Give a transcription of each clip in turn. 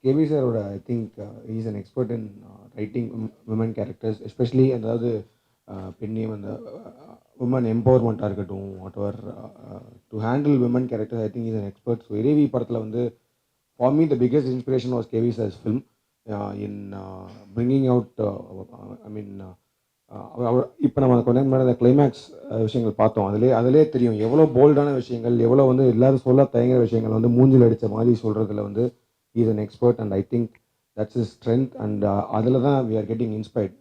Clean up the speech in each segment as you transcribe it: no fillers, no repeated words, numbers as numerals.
KV சாரோட I think is an expert in writing women characters, especially அதாவது பெண்ணையும் அந்த உமன் எம்பவர்மெண்ட்டாக இருக்கட்டும், whatever to handle women characters I think is an expert. So Iraivi படத்தில் வந்து for me the biggest inspiration was K V sir's film in bringing out I mean இப்போ நம்ம கொஞ்ச நேரம் முன்னாடி அந்த கிளைமேக்ஸ் விஷயங்கள் பார்த்தோம். அதிலே தெரியும் எவ்வளோ போல்டான விஷயங்கள், எவ்வளோ வந்து எல்லாரும் சொல்ல தயங்குற விஷயங்கள் வந்து மூஞ்சில் அடித்த மாதிரி சொல்கிறதுல வந்து is an expert. And I think that's is strength. And அதில் தான் we are getting inspired.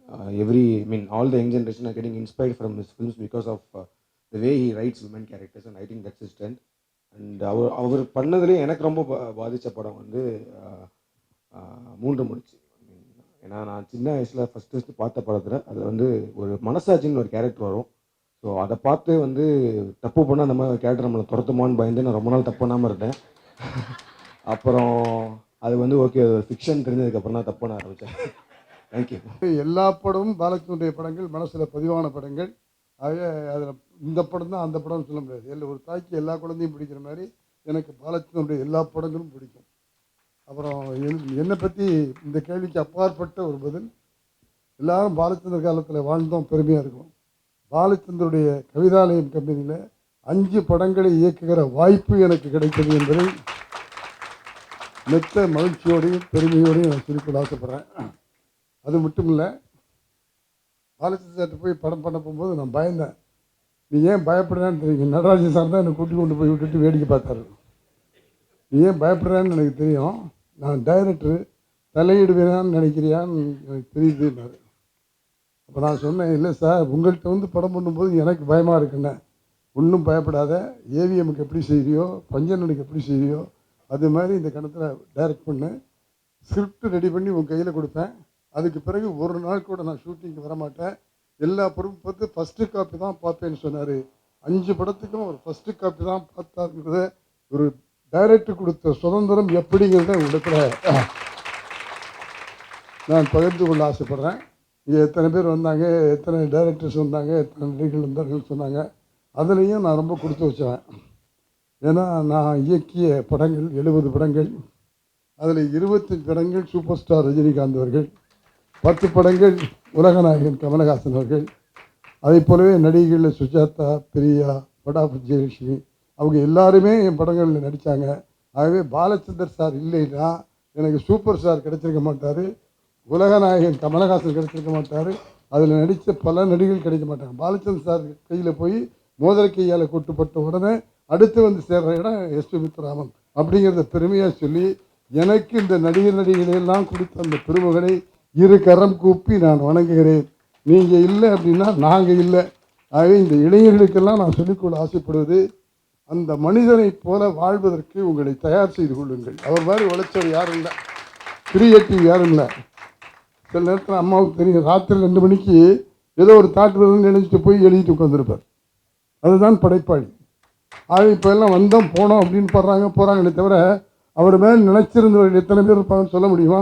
All the young generation are getting inspired from his films because of the way he writes women characters. And I think that's is strength. And அவர் பண்ணதுலேயே எனக்கு ரொம்ப பாதித்த படம் வந்து மூன்று முடிச்சு. ஏன்னா நான் சின்ன வயசில் ஃபஸ்ட்டு பார்த்த படத்தில் அதில் வந்து ஒரு மனசாட்சின்னு ஒரு கேரக்டர் வரும். ஸோ அதை பார்த்து வந்து தப்பு பண்ணால் அந்த மாதிரி கேரக்டர் நம்மளை துரத்துமான்னு பயந்து நான் ரொம்ப நாள் தப்பு பண்ணாமல் இருந்தேன். அப்புறம் அது வந்து ஓகே ஃபிக்ஷன் தெரிஞ்சதுக்கப்புறம் தான் தப்பு பண்ண ஆரம்பித்தேன். தேங்க்யூ. எல்லா படமும் பாலச்சந்தருடைய படங்கள் மனசில் பதிவான படங்கள். ஆகவே அதில் இந்த படம் தான் அந்த படம்னு சொல்ல முடியாது. ஒரு தாய்க்கு எல்லா குழந்தையும் பிடிக்கிற மாதிரி எனக்கு பாலச்சந்தருடைய எல்லா படங்களும் பிடிக்கும். அப்புறம் என்னை பற்றி இந்த கேள்விக்கு அப்பாற்பட்ட ஒரு பதில், எல்லாரும் பாலச்சந்தர் காலத்தில் வாழ்ந்தோம், பெருமையாக இருக்கும். பாலச்சந்தருடைய கவிதாலயம் கம்பெனியில் 5 படங்களை இயக்குகிற வாய்ப்பு எனக்கு கிடைத்தது என்பதை மெத்த மகிழ்ச்சியோடையும் பெருமையோடையும் நான் சொல்லிக்கொள்ள ஆசைப்பட்றேன். அது மட்டும் இல்லை, பாலச்சந்தர்கிட்ட போய் படம் பண்ண போகும்போது நான் பயந்தேன். நீ ஏன் பயப்படுறான்னு தெரியும். நடராஜன் சார் தான் என்னை கூட்டி கொண்டு போய் விட்டுட்டு வேடிக்கை பார்த்தாரு. நீ ஏன் பயப்படுறான்னு எனக்கு தெரியும், நான் டைரக்டர் தலையிடுவேனான்னு நினைக்கிறியான்னு எனக்கு தெரியுதுன்னாரு. அப்போ நான் சொன்னேன், இல்லை சார், உங்கள்கிட்ட வந்து படம் பண்ணும்போது எனக்கு பயமாக இருக்குண்ணே. ஒன்றும் பயப்படாத, ஏவிஎம்முக்கு எப்படி செய்கிறியோ பஞ்சனுக்கு எப்படி செய்கிறியோ அது மாதிரி இந்த கணத்தில் டைரக்ட் பண்ணு, ஸ்கிரிப்ட் ரெடி பண்ணி உன் கையில் கொடுப்பேன். அதுக்கு பிறகு ஒரு நாள் கூட நான் ஷூட்டிங்க்கு வரமாட்டேன். எல்லா படமும் பார்த்து ஃபஸ்ட்டு காப்பி தான் பார்ப்பேன்னு சொன்னார். 5 படத்துக்கும் ஒரு ஃபஸ்ட்டு காப்பி தான் பார்த்தாருங்கிறத ஒரு டைரக்டர் கொடுத்த சுதந்திரம் எப்படிங்கிறத உங்களுக்குள்ள நான் பகிர்ந்து கொள்ள ஆசைப்பட்றேன். இங்கே எத்தனை பேர் வந்தாங்க, எத்தனை டைரக்டர்ஸ் வந்தாங்க, எத்தனை நடிகர்கள் வந்தார்கள் சொன்னாங்க. அதுலேயும் நான் ரொம்ப கொடுத்து வச்சேன். ஏன்னா நான் இயக்கிய படங்கள் 70 படங்கள். அதில் 25 படங்கள் சூப்பர் ஸ்டார் ரஜினிகாந்த் அவர்கள், 10 படங்கள் உலகநாயகன் கமலஹாசன் அவர்கள், அதே போலவே நடிகைகளில் சுஜாதா, பிரியா, படாப் ஜெயலட்சுமி, அவங்க எல்லாருமே என் படங்களில் நடித்தாங்க. ஆகவே பாலச்சந்தர் சார் இல்லைன்னா எனக்கு சூப்பர் ஸ்டார் கிடச்சிருக்க மாட்டார், உலகநாயகன் கமலஹாசன் கிடச்சிருக்க மாட்டார், அதில் நடித்த பல நடிகர்கள் கிடைக்க மாட்டாங்க. பாலச்சந்தர் சார் கையில் போய் மோதிர கையால் கொட்டுப்பட்ட உடனே அடுத்து வந்து சேர்ற இடம் எஸ்பி முத்துராமன் அப்படிங்கிறத பெருமையாக சொல்லி எனக்கு இந்த நடிகர்களெல்லாம் கொடுத்த அந்த பெருமகளை இரு கரம் கூப்பி நான் வணங்குகிறேன். நீங்கள் இல்லை அப்படின்னா நாங்கள் இல்லை. ஆகவே இந்த இளைஞர்களுக்கெல்லாம் நான் சொல்லிக்கொள்ள ஆசைப்படுவது, அந்த மனிதனை போல வாழ்வதற்கு உங்களை தயார் செய்து கொள்ளுங்கள். அவர் மாதிரி உழைச்சவர் யாரும் இல்லை, கிரியேட்டிவ் யாரும் இல்லை. சில நேரத்தில் அம்மாவுக்கு தெரியும், ராத்திரி 2 மணிக்கு ஏதோ ஒரு தாட்டு வருதுன்னு நினைச்சிட்டு போய் எழுதிட்டு உட்காந்துருப்பார். அதுதான் படைப்பாளி. ஆக இப்போ எல்லாம் வந்தோம் போனோம் அப்படின்னு போகிறாங்களே தவிர அவர் மேல் நினைச்சிருந்தவர்கள் எத்தனை பேர் இருப்பாங்கன்னு சொல்ல முடியுமா?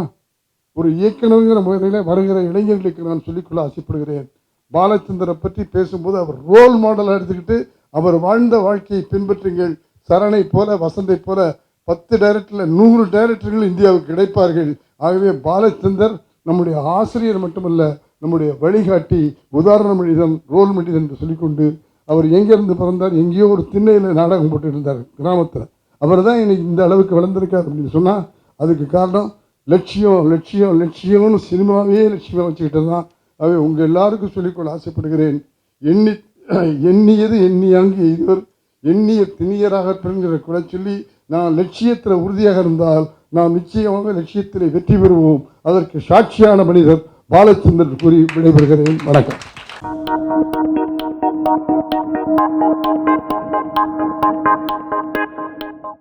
ஒரு இயக்குனருங்கிற முறையில் வருகிற இளைஞர்களுக்கு நான் சொல்லிக்கொள்ள ஆசைப்படுகிறேன். பாலச்சந்தரை பற்றி பேசும்போது அவர் ரோல் மாடலாக எடுத்துக்கிட்டு அவர் வாழ்ந்த வாழ்க்கையை பின்பற்றுங்கள். சரணை போல, வசந்தை போல 10 டைரக்டரில் 100 டைரக்டர்கள் இந்தியாவுக்கு கிடைப்பார்கள். ஆகவே பாலச்சந்தர் நம்முடைய ஆசிரியர் மட்டுமல்ல, நம்முடைய வழிகாட்டி, உதாரண மனிதன், ரோல் மனிதன் என்று சொல்லிக்கொண்டு, அவர் எங்கேருந்து பிறந்தார், எங்கேயோ ஒரு திண்ணையில் நாடகம் போட்டு இருந்தார் கிராமத்தில். அவர் தான் இன்னைக்கு இந்த அளவுக்கு வளர்ந்துருக்கார் அப்படின்னு சொன்னால் அதுக்கு காரணம் லட்சியம் லட்சியம் லட்சியம்னு சினிமாவே லட்சியமாக வச்சுக்கிட்டு தான். ஆகவே உங்கள் எல்லாருக்கும் சொல்லிக்கொள்ள ஆசைப்படுகிறேன், எண்ணியது எண்ணியாங்கு எய்துவர் எண்ணிய திணியராக பெறுங்கிற கூட சொல்லி நான் லட்சியத்தில் உறுதியாக இருந்தால் நாம் நிச்சயமாக லட்சியத்தில் வெற்றி பெறுவோம். அதற்கு சாட்சியான மனிதர் பாலச்சந்தர் கூறி விடைபெறுகிறேன். வணக்கம்.